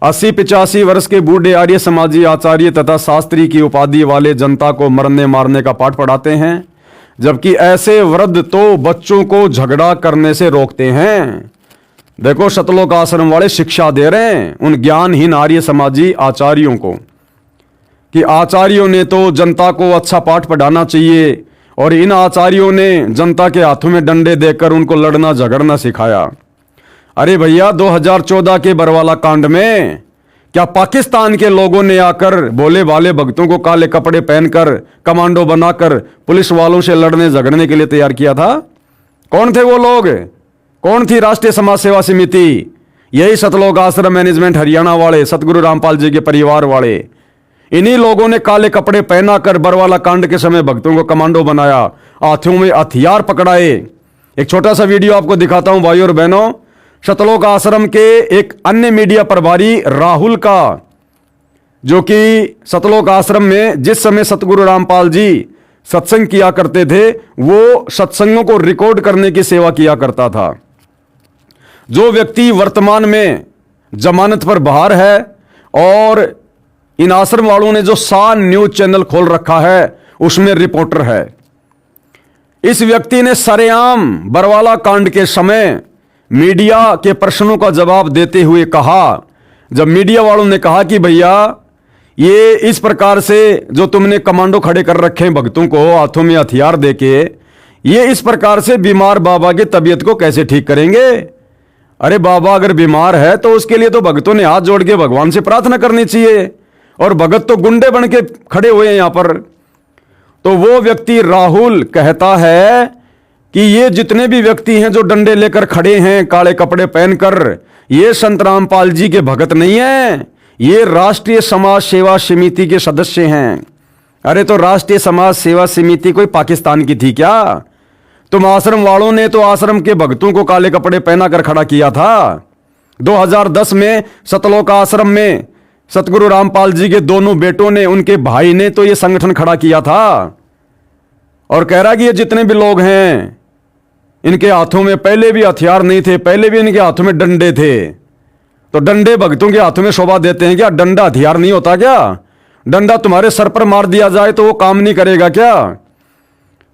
80-85 वर्ष के बूढ़े आर्य समाजी आचार्य तथा शास्त्री की उपाधि वाले जनता को मरने मारने का पाठ पढ़ाते हैं, जबकि ऐसे वृद्ध तो बच्चों को झगड़ा करने से रोकते हैं। देखो, सतलोक आश्रम वाले शिक्षा दे रहे हैं उन ज्ञानहीन आर्य समाजी आचार्यों को कि आचार्यों ने तो जनता को अच्छा पाठ पढ़ाना चाहिए, और इन आचार्यों ने जनता के हाथों में डंडे देकर उनको लड़ना झगड़ना सिखाया। अरे भैया, 2014 के बरवाला कांड में क्या पाकिस्तान के लोगों ने आकर भोले भाले भक्तों को काले कपड़े पहनकर कमांडो बनाकर पुलिस वालों से लड़ने झगड़ने के लिए तैयार किया था? कौन थे वो लोग? कौन थी राष्ट्रीय समाज सेवा समिति? यही सतलोक आश्रम मैनेजमेंट हरियाणा वाले, सतगुरु रामपाल जी के परिवार वाले। इन्हीं लोगों ने काले कपड़े पहनाकर बरवाला कांड के समय भक्तों को कमांडो बनाया, हाथों में हथियार पकड़ाए। एक छोटा सा वीडियो आपको दिखाता हूं भाइयों और बहनों। सतलोक आश्रम के एक अन्य मीडिया प्रभारी राहुल का, जो कि सतलोक आश्रम में जिस समय सतगुरु रामपाल जी सत्संग किया करते थे, वो सत्संगों को रिकॉर्ड करने की सेवा किया करता था। जो व्यक्ति वर्तमान में जमानत पर बाहर है, और इन आश्रम वालों ने जो शान न्यूज चैनल खोल रखा है उसमें रिपोर्टर है। इस व्यक्ति ने सरेआम बरवाला कांड के समय मीडिया के प्रश्नों का जवाब देते हुए कहा, जब मीडिया वालों ने कहा कि भैया ये इस प्रकार से जो तुमने कमांडो खड़े कर रखे हैं भक्तों को हाथों में हथियार देके, ये इस प्रकार से बीमार बाबा की तबीयत को कैसे ठीक करेंगे? अरे बाबा अगर बीमार है तो उसके लिए तो भक्तों ने हाथ जोड़ के भगवान से प्रार्थना करनी चाहिए, और भगत तो गुंडे बन के खड़े हुए हैं यहां पर। तो वो व्यक्ति राहुल कहता है कि ये जितने भी व्यक्ति हैं जो डंडे लेकर खड़े हैं काले कपड़े पहनकर, ये संत रामपाल जी के भगत नहीं है, ये राष्ट्रीय समाज सेवा समिति के सदस्य हैं। अरे तो राष्ट्रीय समाज सेवा समिति कोई पाकिस्तान की थी क्या? तुम आश्रम वालों ने तो आश्रम के भक्तों को काले कपड़े पहनाकर खड़ा किया था। 2010 में सतलोक आश्रम में सतगुरु रामपाल जी के दोनों बेटों ने, उनके भाई ने तो ये संगठन खड़ा किया था, और कह रहा कि ये जितने भी लोग हैं इनके हाथों में पहले भी हथियार नहीं थे, पहले भी इनके हाथों में डंडे थे। तो डंडे भक्तों के हाथों में शोभा देते हैं क्या? डंडा हथियार नहीं होता क्या? डंडा तुम्हारे सर पर मार दिया जाए तो वो काम नहीं करेगा क्या?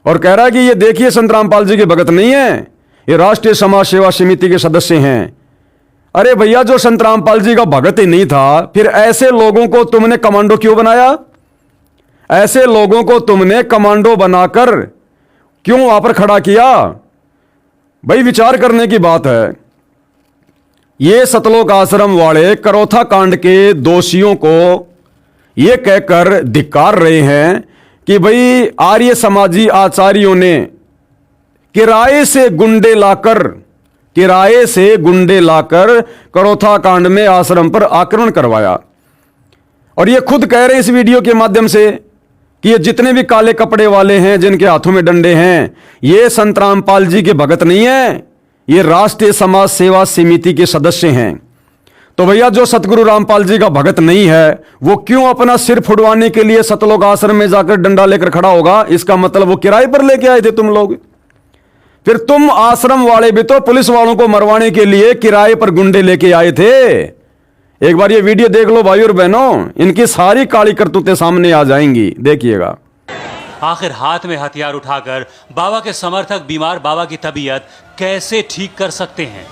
और कह रहा है कि ये देखिए संत रामपाल जी के भगत नहीं है, ये राष्ट्रीय समाज सेवा समिति के सदस्य हैं। अरे भैया, जो संत रामपाल जी का भगत ही नहीं था, फिर ऐसे लोगों को तुमने कमांडो क्यों बनाया? ऐसे लोगों को तुमने कमांडो बनाकर क्यों वहां पर खड़ा किया? भाई विचार करने की बात है। ये सतलोक आश्रम वाले करोथा कांड के दोषियों को ये कहकर धिक्कार रहे हैं कि भाई आर्य समाजी आचार्यों ने किराए से गुंडे लाकर करोथा कांड में आश्रम पर आक्रमण करवाया। और ये खुद कह रहे हैं इस वीडियो के माध्यम से कि ये जितने भी काले कपड़े वाले हैं जिनके हाथों में डंडे हैं, ये संत रामपाल जी के भगत नहीं है, ये राष्ट्रीय समाज सेवा समिति के सदस्य हैं। तो भैया, जो सतगुरु रामपाल जी का भगत नहीं है वो क्यों अपना सिर फुड़वाने के लिए सतलोक आश्रम में जाकर डंडा लेकर खड़ा होगा? इसका मतलब वो किराए पर लेके आए थे तुम लोग। फिर तुम आश्रम वाले भी तो पुलिस वालों को मरवाने के लिए किराए पर गुंडे लेके आए थे। एक बार ये वीडियो देख लो भाई और बहनों, इनकी सारी काली करतूतें सामने आ जाएंगी, देखिएगा। आखिर हाथ में हथियार उठाकर बाबा के समर्थक बीमार बाबा की तबीयत कैसे ठीक कर सकते हैं?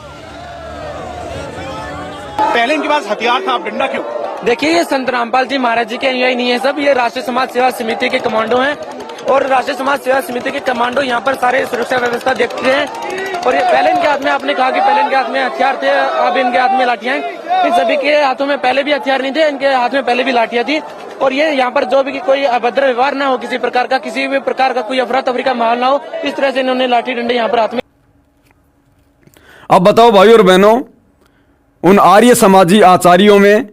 पहले इनके पास हथियार था, अब डंडा क्यों? देखिए, ये संत रामपाल जी महाराज जी के अनुयायी नहीं है सब, ये राष्ट्रीय समाज सेवा समिति के कमांडो हैं, और राष्ट्रीय समाज सेवा समिति के कमांडो यहाँ पर सारे सुरक्षा व्यवस्था देखते हैं। और ये पहले इनके हाथ में, आपने कहा कि पहले इनके हाथ में हथियार थे, अब इनके हाथ में लाठियां हैं। इन सभी के हाथों में पहले भी हथियार नहीं थे, इनके हाथ में पहले भी लाठियां थी। और ये यहाँ पर जो भी कोई अभद्र व्यवहार ना हो, किसी प्रकार का, किसी भी प्रकार का कोई अफरा तफरी का माहौल ना हो, इस तरह से इन्होंने लाठी डंडे यहाँ पर हाथ में। अब बताओ भाई और बहनों, उन आर्य समाजी आचार्यों में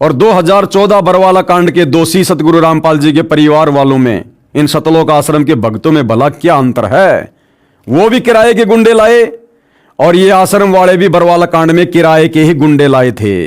और 2014 बरवाला कांड के दोषी सतगुरु रामपाल जी के परिवार वालों में, इन सतलोक आश्रम के भक्तों में भला क्या अंतर है? वो भी किराए के गुंडे लाए, और ये आश्रम वाले भी बरवाला कांड में किराए के ही गुंडे लाए थे।